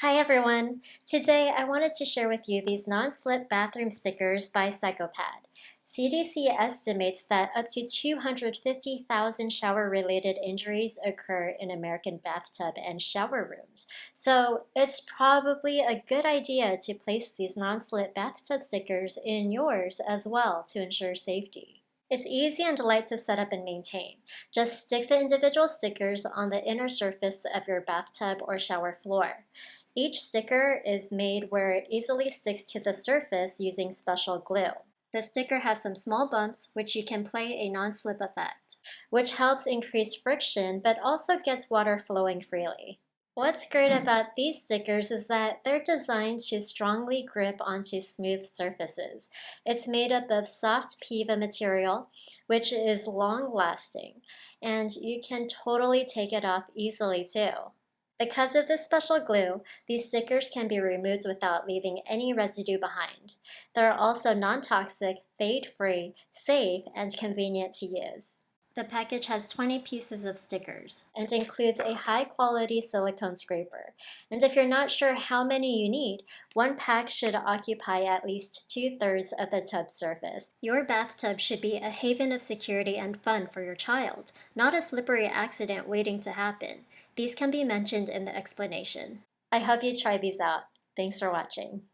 Hi everyone! Today I wanted to share with you these non-slip bathroom stickers by Secopad. CDC estimates that up to 250,000 shower-related injuries occur in American bathtub and shower rooms. So it's probably a good idea to place these non-slip bathtub stickers in yours as well to ensure safety. It's easy and light to set up and maintain. Just stick the individual stickers on the inner surface of your bathtub or shower floor. Each sticker is made where it easily sticks to the surface using special glue. The sticker has some small bumps which you can play a non-slip effect, which helps increase friction but also gets water flowing freely. What's great about these stickers is that they're designed to strongly grip onto smooth surfaces. It's made up of soft PEVA material, which is long-lasting, and you can totally take it off easily too. Because of this special glue, these stickers can be removed without leaving any residue behind. They're also non-toxic, fade-free, safe, and convenient to use. The package has 20 pieces of stickers and includes a high-quality silicone scraper. And if you're not sure how many you need, one pack should occupy at least 2/3 of the tub surface. Your bathtub should be a haven of security and fun for your child, not a slippery accident waiting to happen. These can be mentioned in the explanation. I hope you try these out. Thanks for watching.